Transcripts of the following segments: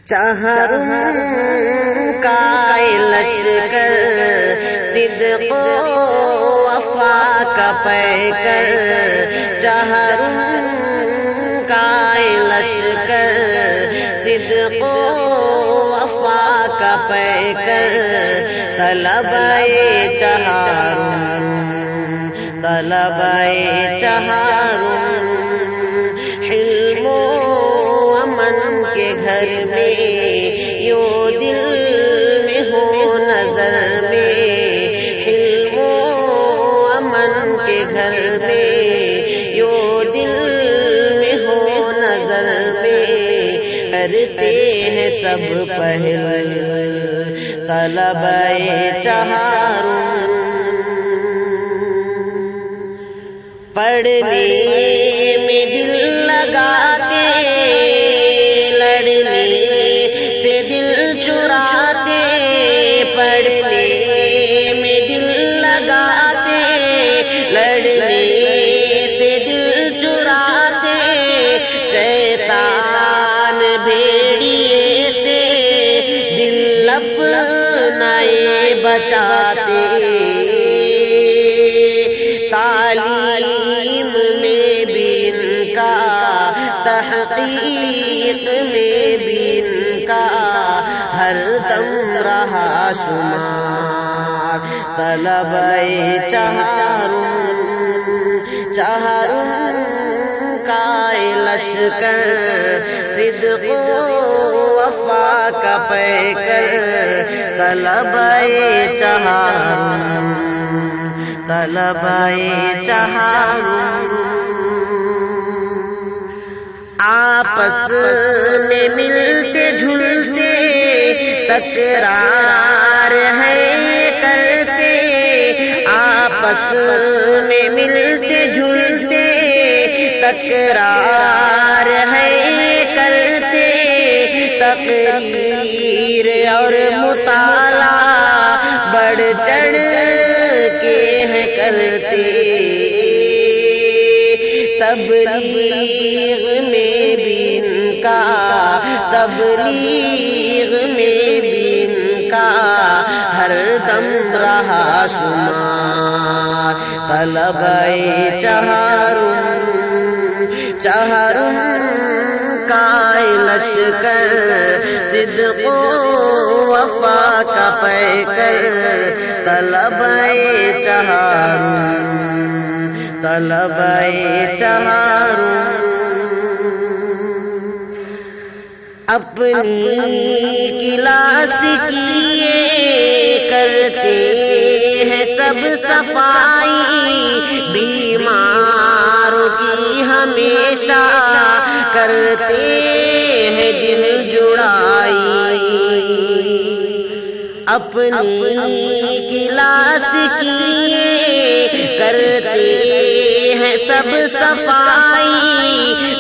چہرم کا لشکر صدق و وفا کا پیکر، چہرم کا لشکر صدق و وفا کا پیکر، طلبائے چہرم طلبائے چہرم حلم و امن کے گھر میں یوں دل میں ہو نظر میں، حلم و امن کے گھر میں یوں دل میں ہو نظر میں، کرتے ہیں سب پہل طلبائے چہرم، پڑھنے میں دل لگاتے لڑنے سے دل چراتے، پڑھنے میں دل لگاتے لڑنے سے دل چراتے، شیطان بھیڑیے سے دل اپنا بچاتے، تعلیم میں بھی ان کا تحقیق میں بھی ان کا ہر دم رہا شمار، طلبائے چہرم چہرم کا لشکر صدق و وفا کا پیکر، طلبائے چہرم طلبائے چہرم، آپس میں ملتے جھلتے تکرار ہے کرتے، آپس میں ملتے جھلتے تکرار ہے کرتے، تقریر اور مطالعہ بڑھ چڑھ کے ہیں کرتے، تبلیغ میں بھی ان کا تبلیغ میں بھی ان کا ہر دم رہا شمار، طلبائے چہرم چہرم کا لشکر صدق و وفا کا پیکر، طلبائے چہرم طلبائے چہرم، اپنی کلاس کیے کرتے ہیں سب صفائی، بیماروں کی ہمیشہ کرتے ہیں دل جڑائی، اپنی کلاس کیے کرتے ہیں سب صفائی،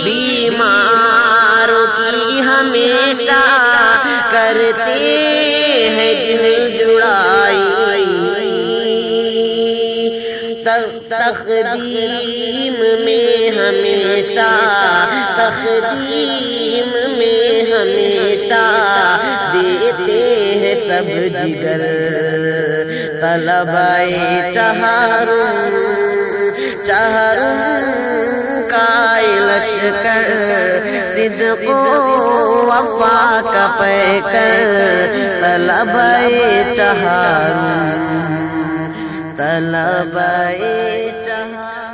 بیماروں کی ہمیشہ کرتے ہیں دل جڑائی، تقدیم میں ہمیشہ تقدیم میں ہمیشہ دیتے ہیں سب جگر، طلبائے چہرم چہرم کا لشکر صدق و وفا کا پیکر، طلبائے چہرم طلبائے چہرم۔